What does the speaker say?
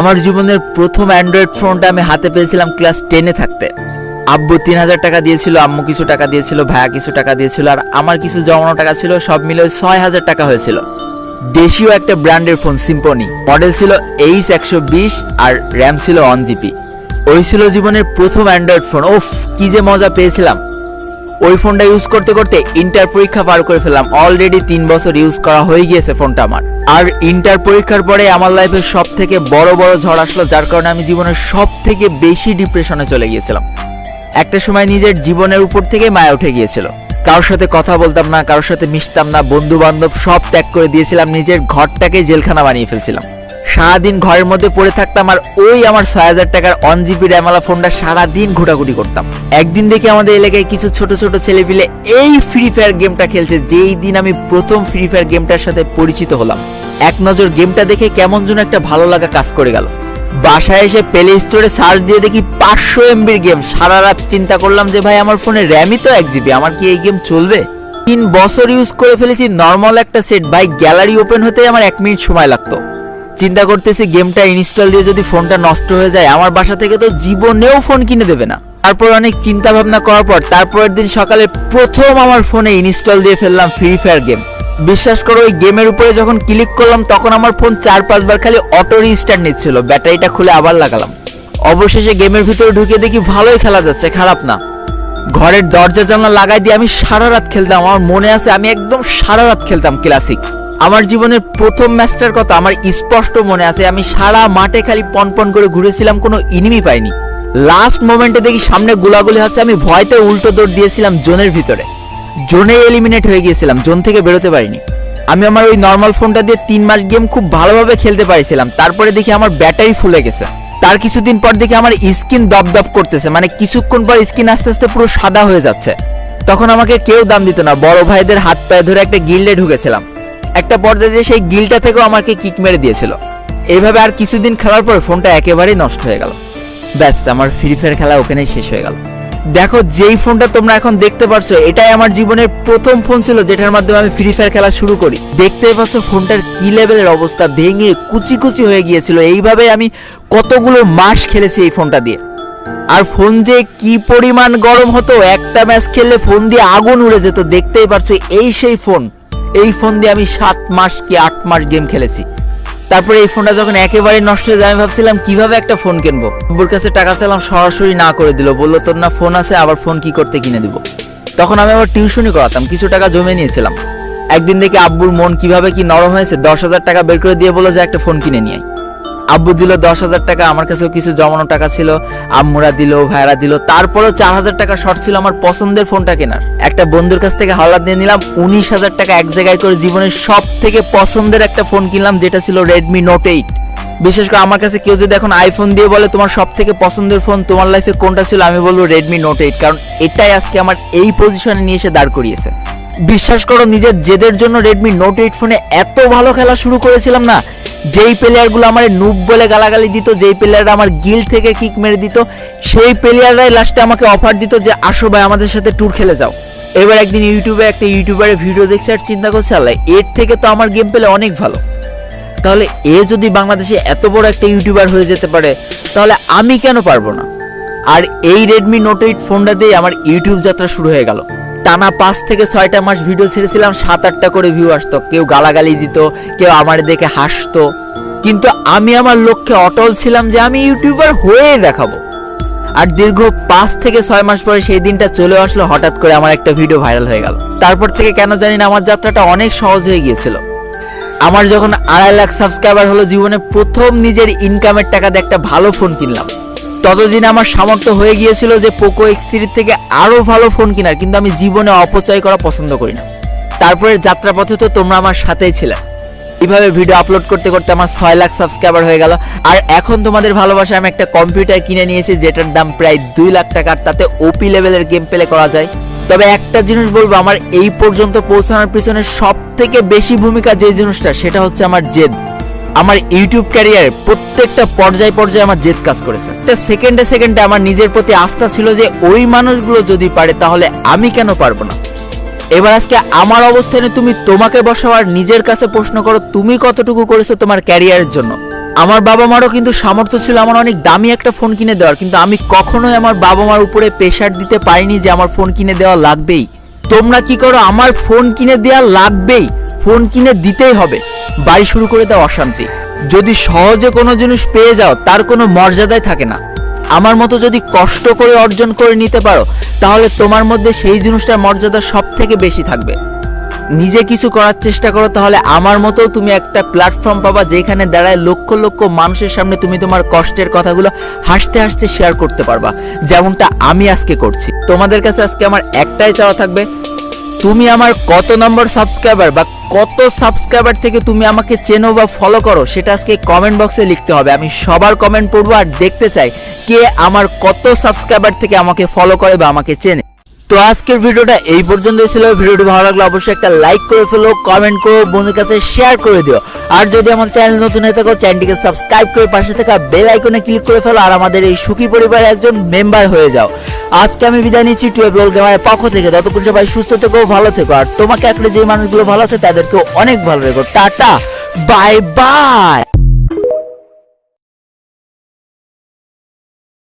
আমার জীবনের প্রথম অ্যান্ড্রয়েড ফোনটা আমি হাতে পেয়েছিলাম ক্লাস 10-এ থাকতে। আব্বু 3000 টাকা দিয়েছিল, আম্মু কিছু টাকা দিয়েছিল, ভাইয়া কিছু টাকা দিয়েছিল, আর আমার কিছু জমানো টাকা ছিল, সব মিলে 6000 টাকা হয়েছিল। দেশীয় একটা ব্র্যান্ডের ফোন, সিম্ফনি। মডেল ছিল H120 আর র্যাম ছিল 1GB। ওই ছিল জীবনের প্রথম অ্যান্ড্রয়েড ফোন। ওফ, কি যে মজা পেয়েছিলাম। ওই ফোনটা ইউজ করতে করতে ইন্টার পরীক্ষা পার করে ফেললাম। অলরেডি 3 বছর ইউজ করা হয়ে গিয়েছে ফোনটা আমার। আর ইন্টার পরীক্ষার পরে আমার লাইফে সব থেকে বড় ঝড় আসলো, যার কারণে আমি জীবনের সব থেকে বেশি ডিপ্রেশনে চলে গিয়েছিলাম। একটা সময় নিজের জীবনের উপর থেকে মায়া উঠে গিয়েছিল। কারোর সাথে কথা বলতাম না, কারোর সাথে মিশতাম না, বন্ধু বান্ধব সব ত্যাগ করে দিয়েছিলাম, নিজের ঘরটাকে জেলখানা বানিয়ে ফেলছিলাম। সারাদিন ঘরের মধ্যে পড়ে থাকতাম আর ওই আমার 6000 টাকার 1GB র্যামওয়ালা ফোনটা সারাদিন ঘোটাঘুটি করতাম। একদিন দেখি আমাদের এলাকায় কিছু ছোট ছোট ছেলেপিলে এই ফ্রি ফায়ার গেমটা খেলছে। যেই দিন আমি প্রথম ফ্রি ফায়ার গেমটার সাথে পরিচিত হলাম, এক নজর গেমটা দেখে কেমন যেন একটা ভালো লাগা কাজ করে গেল। বাসায় এসে প্লে স্টোরে সার্চ দিয়ে দেখি 500 MB গেম। সারা রাত চিন্তা করলাম যে ভাই, আমার ফোনে র্যামই তো 1GB, আমার কি এই গেম চলবে? 3 বছর ইউজ করে ফেলেছি নর্মাল একটা সেট। ভাই, গ্যালারি ওপেন হতে আমার 1 মিনিট সময় লাগতো। চিন্তা করতেছি গেমটা ইনস্টল দিয়ে যদি ফোনটা নষ্ট হয়ে যায়, আমার বাসা থেকে তো জীবনেও ফোন কিনে দেবে না। তারপর অনেক চিন্তা ভাবনা করার পর তারপরের দিন সকালে প্রথম আমার ফোনে ইনস্টল দিয়ে ফেললাম ফ্রি ফায়ার গেম। বিশ্বাস করো, ওই গেমের উপরে যখন ক্লিক করলাম তখন আমার ফোন 4-5 বার খালি অটো রিস্টার্ট নিচ্ছিল। ব্যাটারিটা খুলে আবার লাগালাম। অবশেষে গেমের ভিতরে ঢুকে দেখি ভালোই খেলা যাচ্ছে, খারাপ না। ঘরের দরজা জানলা লাগাই দিয়ে আমি সারা রাত খেলতাম। আমার মনে আছে আমি একদম সারা রাত খেলতাম ক্লাসিক। আমার জীবনের প্রথম ম্যাচটার কথা আমার স্পষ্ট মনে আছে। আমি সারা মাঠে খালি পনপন করে ঘুরেছিলাম, কোনো এনিমি পাইনি। লাস্ট মোমেন্টে দেখি সামনে গোলাগুলি হচ্ছে, আমি ভয়তে উল্টো দৌড় দিয়েছিলাম জোনের ভিতরে। জোনে এলিমিনেট হয়ে গিয়েছিলাম, জোন থেকে বেরোতে পারিনি। আমি আমার ওই নর্মাল ফোনটা দিয়ে 3 মাস গেম খুব ভালোভাবে খেলতে পারিছিলাম। তারপরে দেখি আমার ব্যাটারি ফুলে গেছে। তার কিছুদিন পর দেখি আমার স্কিন দপদপ করতেছে, মানে কিছুক্ষণ পর স্কিন আস্তে আস্তে পুরো সাদা হয়ে যাচ্ছে। তখন আমাকে কেউ দাম দিত না। বড় ভাইদের হাত পায়ে ধরে একটা গিল্ডে ঢুকেছিলাম। একটা পর্যায়ে যে সেই গিলটা থেকেও আমাকে কিক মেরে দিয়েছিল। এইভাবে আর কিছুদিন খেলার পর ফোনটা একেবারেই নষ্ট হয়ে গেল। ব্যাস, আমার ফ্রি ফায়ার খেলা ওখানেই শেষ হয়ে গেল। দেখো, যেই ফোনটা তোমরা এখন দেখতে পারছো, এটাই আমার জীবনের প্রথম ফোন ছিল যেটার মাধ্যমে আমি ফ্রি ফায়ার খেলা শুরু করি। দেখতেই পাচ্ছ ফোনটার কি লেভেলের অবস্থা, ভেঙে কুচি কুচি হয়ে গিয়েছিল। এইভাবে আমি কতগুলো মাস খেলেছি এই ফোনটা দিয়ে। আর ফোন যে কি পরিমাণ গরম হতো, একটা ম্যাচ খেললে ফোন দিয়ে আগুন উড়ে যেত। দেখতেই পারছো এই সেই ফোন। এই ফোন দিয়ে আমি 7 মাস কি 8 মাস গেম খেলেছি। তারপরে এই ফোনটা যখন একেবারে নষ্ট হয়ে যায়, আমি ভাবছিলাম কিভাবে একটা ফোন কিনবো। আব্বুর কাছে টাকা চাইলাম, সরাসরি না করে দিল। বললো তোর না ফোন আছে, আবার ফোন কি করতে কিনে দিব। তখন আমি আবার টিউশনই করাতাম, কিছু টাকা জমে নিয়েছিলাম। একদিন দেখি আব্বুর মন কিভাবে কি নরম হয়েছে, 10,000 টাকা বের করে দিয়ে বললো যে একটা ফোন কিনে নিয়ে আয়। আব্বু দিল 10,000 টাকা, আমার কাছেও কিছু জমানো টাকা ছিল, আম্মুরা দিল, ভাইরা দিল। তারপরেও 4,000 টাকা শর্ট ছিল আমার পছন্দের ফোনটা কেনার। একটা বন্ধুর কাছ থেকে হাওলাত দিয়ে নিলাম 19,000 টাকা এক জায়গায় করে। জীবনের সব থেকে পছন্দের একটা ফোন কিনলাম, যেটা ছিল Redmi Note 8। বিশেষ করে আমার কাছে কেউ যদি এখন আইফোন দিয়ে বলে তোমার সব থেকে পছন্দের ফোন তোমার লাইফে কোনটা ছিল, আমি বলবো Redmi Note 8, কারণ এটাই আজকে আমার এই পজিশনে নিয়ে এসে দাঁড় করিয়েছে। বিশ্বাস করো, নিজের জেদের জন্য Redmi Note 8 ফোনে এত ভালো খেলা শুরু করেছিলাম না। যেই প্লেয়ারগুলো আমার নুব বলে গালাগালি দিত, যেই প্লেয়াররা আমার গিল্ড থেকে কিক মেরে দিত, সেই প্লেয়াররাই লাস্টে আমাকে অফার দিত যে আসো ভাই আমাদের সাথে ট্যুর খেলে যাও। এবার একদিন ইউটিউবে একটা ইউটিউবারের ভিডিও দেখছি আর চিন্তা করছি, আল্লাহ, এর থেকে তো আমার গেম পেলে অনেক ভালো। তাহলে এ যদি বাংলাদেশে এত বড় একটা ইউটিউবার হয়ে যেতে পারে, তাহলে আমি কেন পারবো না? আর এই Redmi Note 8 ফোনটা দিয়ে আমার ইউটিউব যাত্রা শুরু হয়ে গেল। টানা 5 থেকে 6টা মাস ভিডিও ছেড়েছিলাম, 7-8টা করে ভিউ আসতো। কেউ গালাগালি দিত, কেউ আমার দেখে হাসতো, কিন্তু আমি আমার লক্ষ্যে অটল ছিলাম যে আমি ইউটিউবার হয়ে দেখাবো। আর দীর্ঘ 5 থেকে 6 মাস পরে সেই দিনটা চলে আসলো। হঠাৎ করে আমার একটা ভিডিও ভাইরাল হয়ে গেল। তারপর থেকে কেন জানি না আমার যাত্রাটা অনেক সহজ হয়ে গিয়েছিল। আমার যখন 2.5 লাখ সাবস্ক্রাইবার হলো, জীবনে প্রথম নিজের ইনকামের টাকা দিয়ে একটা ভালো ফোন কিনলাম। ততদিন আমার সামর্থ্য হয়ে গিয়েছিল যে Poco X3 থেকে আরো ভালো ফোন কেনার, কিন্তু আমি জীবনে অপচয় করা পছন্দ করি না। তারপরে যাত্রাপথে তো তোমরা আমার সাথেই ছিলে। এইভাবে ভিডিও আপলোড করতে করতে আমার 6 লাখ সাবস্ক্রাইবার হয়ে গেল। আর এখন তোমাদের ভালোবাসায় আমি একটা কম্পিউটার কিনে নিয়েছি, যেটার দাম প্রায় 2 লাখ টাকা। তাতে ওপি লেভেলের গেম প্লে করা যায়। তবে একটা জিনিস বলবো, আমার এই পর্যন্ত পৌঁছানোর পিছনে সব থেকে বেশি ভূমিকা যে জিনিসটা, সেটা হচ্ছে আমার জেদ। আমার ইউটিউব ক্যারিয়ারে প্রত্যেকটা পর্যায়ে পর্যায়ে আমার জেদ কাজ করেছে। একটা সেকেন্ডে সেকেন্ডে আমার নিজের প্রতি আস্থা ছিল যে ওই মানুষগুলো যদি পারে, তাহলে আমি কেন পারবো না। এবার আজকে আমার অবস্থানে তুমি তোমাকে বসাও আর নিজের কাছে প্রশ্ন করো, তুমি কতটুকু করেছো তোমার ক্যারিয়ারের জন্য। আমার বাবা মারও কিন্তু সামর্থ্য ছিল আমার অনেক দামি একটা ফোন কিনে দেওয়ার, কিন্তু আমি কখনোই আমার বাবা মার উপরে প্রেশার দিতে পারিনি যে আমার ফোন কিনে দেওয়া লাগবেই। তোমরা কি করো, আমার ফোন কিনে দেওয়া লাগবেই, ফোন কিনে দিতেই হবে, বাড়ি শুরু করে দাও অশান্তি। যদি সহজে কোনো জিনিস পেয়ে যাও তার কোনো মর্যাদাই থাকে না। আমার মতো যদি কষ্ট করে অর্জন করে নিতে পারো তাহলে তোমার মধ্যে সেই জিনিসটার মর্যাদা সব থেকে বেশি থাকবে। নিজে কিছু করার চেষ্টা করো, তাহলে আমার মতো তুমি একটা প্ল্যাটফর্ম পাবা যেখানে দাঁড়ায় লক্ষ লক্ষ মানুষের সামনে তুমি তোমার কষ্টের কথাগুলো হাসতে হাসতে শেয়ার করতে পারবা, যেমনটা আমি আজকে করছি। তোমাদের কাছে আজকে আমার একটাই চাওয়া থাকবে, তুমি আমার কত নম্বর সাবস্ক্রাইবার বা কত সাবস্ক্রাইবার থেকে তুমি আমাকে চেনো বা ফলো করো সেটা আজকে কমেন্ট বক্সে লিখতে হবে। আমি সবার কমেন্ট পড়বো আর দেখতে চাই কে আমার কত সাবস্ক্রাইবার থেকে আমাকে ফলো করে বা আমাকে চেনে। তো আজকের ভিডিওটা এই পর্যন্তই ছিল। ভিডিওটি ভালো লাগলে অবশ্যই একটা লাইক করে ফেলো, কমেন্ট করো, বন্ধুদের কাছে শেয়ার করে দিও। আর যদি আমার চ্যানেল নতুন হয়ে থাকো চ্যানেলটিকে সাবস্ক্রাইব করে পাশে থাকা বেল আইকনে ক্লিক করে ফেলো আর আমাদের এই সুখী পরিবারের একজন মেম্বার হয়ে যাও। আজকে আমি বিদায় নিচ্ছি টুয়েলভ রোল গেমারের পক্ষ থেকে। ততক্ষণ সবাই সুস্থ থেকো, ভালো থেকো, আর তোমাকে একটা যে মানুষগুলো ভালো আছে তাদেরকেও অনেক ভালো রেখো। Tata, bye bye.